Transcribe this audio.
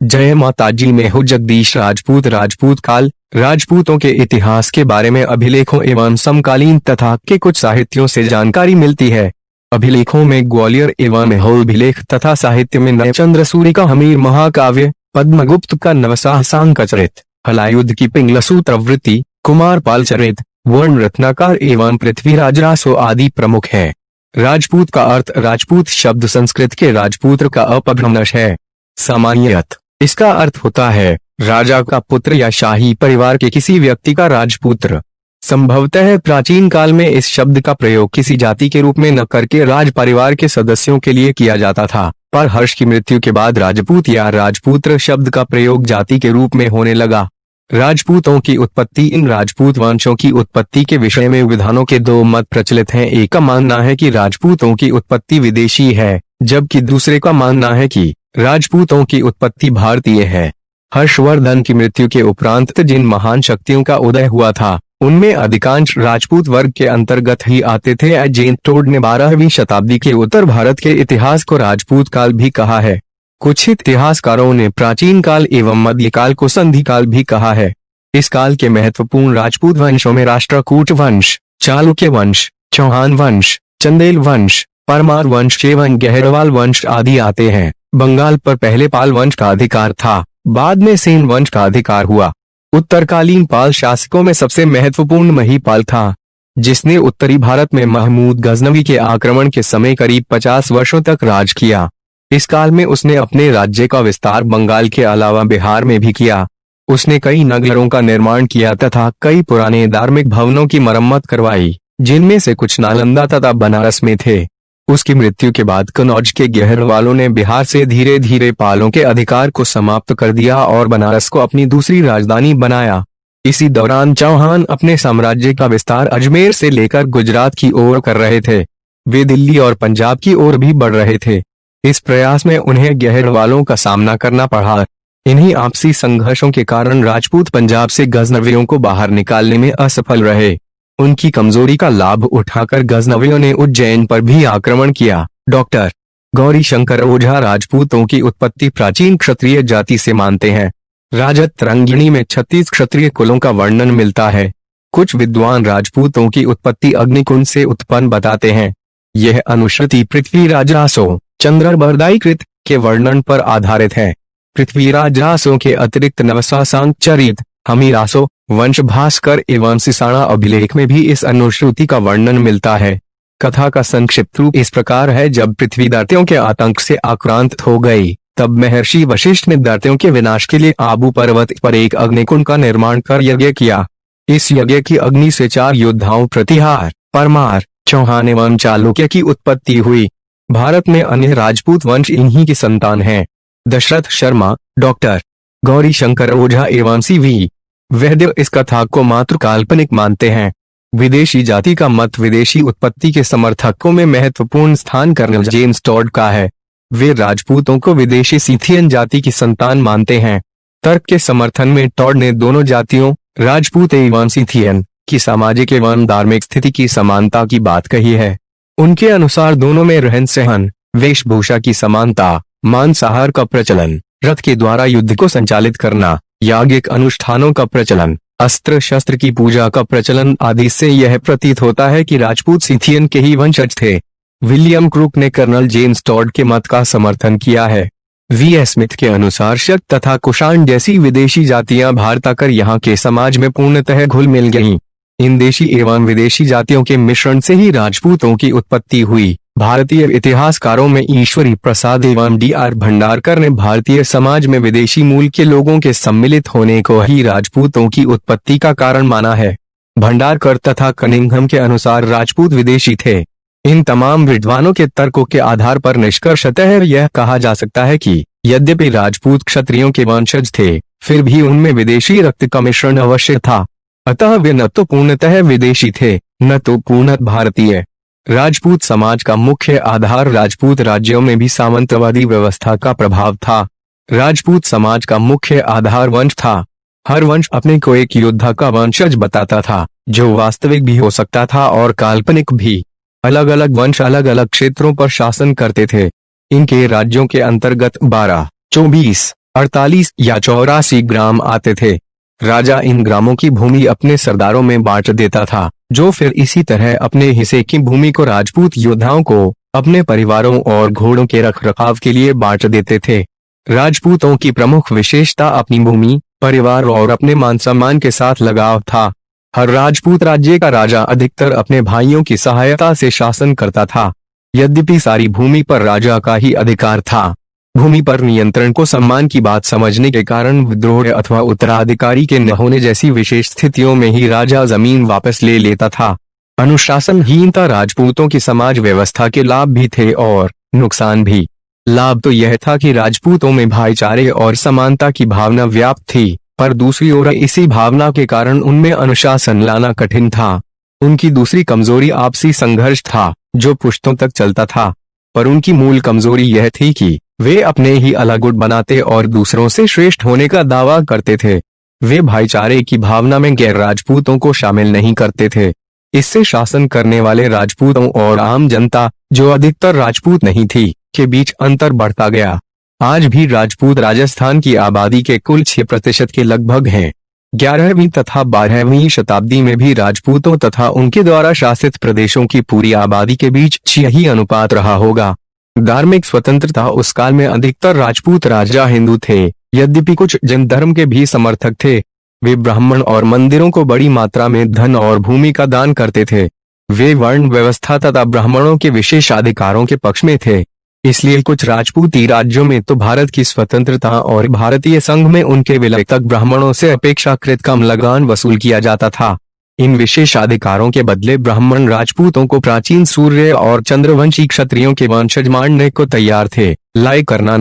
जय माताजी में हूँ जगदीश राजपूत। राजपूत काल राजपूतों के इतिहास के बारे में अभिलेखों एवं समकालीन तथा के कुछ साहित्यों से जानकारी मिलती है। अभिलेखों में ग्वालियर एवं मैहौल अभिलेख तथा साहित्य में नयचंद्र सूरि का हमीर महाकाव्य, पद्मगुप्त का नवसाहसांक चरित, हलायुद्ध की पिंगलसूत्र वृत्ति, कुमारपाल चरित, वर्ण रत्नाकर एवं पृथ्वीराज रासो आदि प्रमुख है। राजपूत का अर्थ राजपूत शब्द संस्कृत के राजपुत्र का अपभ्रंश है। सामान्यतः इसका अर्थ होता है राजा का पुत्र या शाही परिवार के किसी व्यक्ति का राजपुत्र। संभवतः प्राचीन काल में इस शब्द का प्रयोग किसी जाति के रूप में न करके राज परिवार के सदस्यों के लिए किया जाता था, पर हर्ष की मृत्यु के बाद राजपूत या राजपुत्र शब्द का प्रयोग जाति के रूप में होने लगा। राजपूतों की उत्पत्ति। इन राजपूत वंशों की उत्पत्ति के विषय में विद्वानों के दो मत प्रचलित हैं। एक का मानना है कि राजपूतों की उत्पत्ति विदेशी है, जबकि दूसरे का मानना है कि राजपूतों की उत्पत्ति भारतीय है। हर्षवर्धन की मृत्यु के उपरांत जिन महान शक्तियों का उदय हुआ था, उनमें अधिकांश राजपूत वर्ग के अंतर्गत ही आते थे। जेन टोड ने 12वीं शताब्दी के उत्तर भारत के इतिहास को राजपूत काल भी कहा है। कुछ इतिहासकारों ने प्राचीन काल एवं मध्यकाल को संधि काल भी कहा है। इस काल के महत्वपूर्ण राजपूत वंशों में राष्ट्रकूट वंश, चालुक्य वंश, चौहान वंश, चंदेल वंश, परमार वंश एवं गहरवाल वंश आदि आते हैं। बंगाल पर पहले पाल वंश का अधिकार था, बाद में सेन वंश का अधिकार हुआ। उत्तरकालीन पाल शासकों में सबसे महत्वपूर्ण महिपाल था, जिसने उत्तरी भारत में महमूद गजनवी के आक्रमण के समय करीब 50 वर्षों तक राज किया। इस काल में उसने अपने राज्य का विस्तार बंगाल के अलावा बिहार में भी किया। उसने कई नगरों का निर्माण किया तथा कई पुराने धार्मिक भवनों की मरम्मत करवाई, जिनमें से कुछ नालंदा तथा बनारस में थे। उसकी मृत्यु के बाद कनौज के गहरवालों ने बिहार से धीरे धीरे पालों के अधिकार को समाप्त कर दिया और बनारस को अपनी दूसरी राजधानी बनाया। इसी दौरान चौहान अपने साम्राज्य का विस्तार अजमेर से लेकर गुजरात की ओर कर रहे थे। वे दिल्ली और पंजाब की ओर भी बढ़ रहे थे। इस प्रयास में उन्हें गहरवालों का सामना करना पड़ा। इन्हीं आपसी संघर्षों के कारण राजपूत पंजाब से गजनवियों को बाहर निकालने में असफल रहे। उनकी कमजोरी का लाभ उठाकर गजनवियों ने उज्जैन पर भी आक्रमण किया। डॉक्टर गौरी शंकर ओझा राजपूतों की उत्पत्ति प्राचीन क्षत्रिय जाति से मानते हैं। राजत तरंगिणी में 36 क्षत्रिय कुलों का वर्णन मिलता है। कुछ विद्वान राजपूतों की उत्पत्ति अग्निकुंड से उत्पन्न बताते हैं। यह अनुश्रुति पृथ्वीराज रासो चंद्रबरदाई कृत के वर्णन पर आधारित है। पृथ्वीराज रासो के अतिरिक्त नवसासांक चरित, हमीरासो, वंश भास्कर एवं सिसाणा अभिलेख में भी इस अनुश्रुति का वर्णन मिलता है। कथा का संक्षिप्त रूप इस प्रकार है। जब पृथ्वी दैत्यों के आतंक से आक्रांत हो गई, तब महर्षि वशिष्ठ ने दैत्यों के विनाश के लिए आबू पर्वत पर एक अग्निकुंड का निर्माण कर यज्ञ किया। इस यज्ञ की अग्नि से 4 योद्धाओं प्रतिहार, परमार, चौहान एवं चालुक्य की उत्पत्ति हुई। भारत में अन्य राजपूत वंश इन्हीं की संतान हैं। दशरथ शर्मा, डॉक्टर गौरी शंकर ओझा एवं CV वैद्य इस कथा को मात्र काल्पनिक मानते हैं। विदेशी जाति का मत विदेशी उत्पत्ति के समर्थकों में महत्वपूर्ण स्थान कर्नल जेम्स टॉड का है। वे राजपूतों को विदेशी सीथियन जाति की संतान मानते हैं। तर्क के समर्थन में टॉड ने दोनों जातियों, राजपूत एवं सीथियन, की सामाजिक एवं धार्मिक स्थिति की समानता की बात कही है। उनके अनुसार दोनों में रहन सहन, वेशभूषा की समानता, मांसाहार का प्रचलन, रथ के द्वारा युद्ध को संचालित करना, याज्ञिक अनुष्ठानों का प्रचलन, अस्त्र शस्त्र की पूजा का प्रचलन आदि से यह प्रतीत होता है कि राजपूत सीथियन के ही वंशज थे। विलियम क्रूक ने कर्नल जेम्स टॉड के मत का समर्थन किया है। V.S. स्मिथ के अनुसार शक तथा कुषाण जैसी विदेशी जातियां भारत आकर यहाँ के समाज में पूर्णतः घुल मिल गईं। इन देशी एवं विदेशी जातियों के मिश्रण से ही राजपूतों की उत्पत्ति हुई। भारतीय इतिहासकारों में ईश्वरी प्रसाद एवं D.R. भंडारकर ने भारतीय समाज में विदेशी मूल के लोगों के सम्मिलित होने को ही राजपूतों की उत्पत्ति का कारण माना है। भंडारकर तथा कनिंघम के अनुसार राजपूत विदेशी थे। इन तमाम विद्वानों के तर्कों के आधार पर निष्कर्षतः यह कहा जा सकता है कि यद्यपि राजपूत क्षत्रियों के वंशज थे, फिर भी उनमें विदेशी रक्त का मिश्रण अवश्य था। अतः वे न तो पूर्णतः विदेशी थे, न तो पूर्णतः भारतीय। राजपूत समाज का मुख्य आधार राजपूत राज्यों में भी सामंतवादी व्यवस्था का प्रभाव था। राजपूत समाज का मुख्य आधार वंश था। हर वंश अपने को एक योद्धा का वंशज बताता था, जो वास्तविक भी हो सकता था और काल्पनिक भी। अलग अलग वंश अलग अलग क्षेत्रों पर शासन करते थे। इनके राज्यों के अंतर्गत 12, 24, 48 या 84 ग्राम आते थे। राजा इन ग्रामों की भूमि अपने सरदारों में बांट देता था, जो फिर इसी तरह अपने हिस्से की भूमि को राजपूत योद्धाओं को, अपने परिवारों और घोड़ों के रखरखाव के लिए बांट देते थे। राजपूतों की प्रमुख विशेषता अपनी भूमि, परिवार और अपने मान सम्मान के साथ लगाव था। हर राजपूत राज्य का राजा अधिकतर अपने भाइयों की सहायता से शासन करता था। यद्यपि सारी भूमि पर राजा का ही अधिकार था, भूमि पर नियंत्रण को सम्मान की बात समझने के कारण विद्रोह अथवा उत्तराधिकारी के न होने जैसी विशेष स्थितियों में ही राजा जमीन वापस ले लेता था। अनुशासनहीनता राजपूतों की समाज व्यवस्था के लाभ भी थे और नुकसान भी। लाभ तो यह था कि राजपूतों में भाईचारे और समानता की भावना व्याप्त थी, पर दूसरी ओर इसी भावना के कारण उनमें अनुशासन लाना कठिन था। उनकी दूसरी कमजोरी आपसी संघर्ष था, जो पुश्तों तक चलता था, पर उनकी मूल कमजोरी यह थी कि वे अपने ही अलग गुट बनाते और दूसरों से श्रेष्ठ होने का दावा करते थे। वे भाईचारे की भावना में गैर राजपूतों को शामिल नहीं करते थे। इससे शासन करने वाले राजपूतों और आम जनता, जो अधिकतर राजपूत नहीं थी, के बीच अंतर बढ़ता गया। आज भी राजपूत राजस्थान की आबादी के कुल 6% के लगभग हैं। 11वीं तथा 12वीं शताब्दी में भी राजपूतों तथा उनके द्वारा शासित प्रदेशों की पूरी आबादी के बीच यही अनुपात रहा होगा। धार्मिक स्वतंत्रता उस काल में अधिकतर राजपूत राजा हिंदू थे, यद्यपि कुछ जैन धर्म के भी समर्थक थे। वे ब्राह्मण और मंदिरों को बड़ी मात्रा में धन और भूमि का दान करते थे। वे वर्ण व्यवस्था तथा ब्राह्मणों के विशेषाधिकारों के पक्ष में थे। इसलिए कुछ राजपूती राज्यों में तो भारत की स्वतंत्रता और भारतीय संघ में उनके विलय तक ब्राह्मणों से अपेक्षाकृत कम लगान वसूल किया जाता था। इन विशेषाधिकारों के बदले ब्राह्मण राजपूतों को प्राचीन सूर्य और चंद्रवंशी क्षत्रियों के वंशज मानने को तैयार थे। लय करना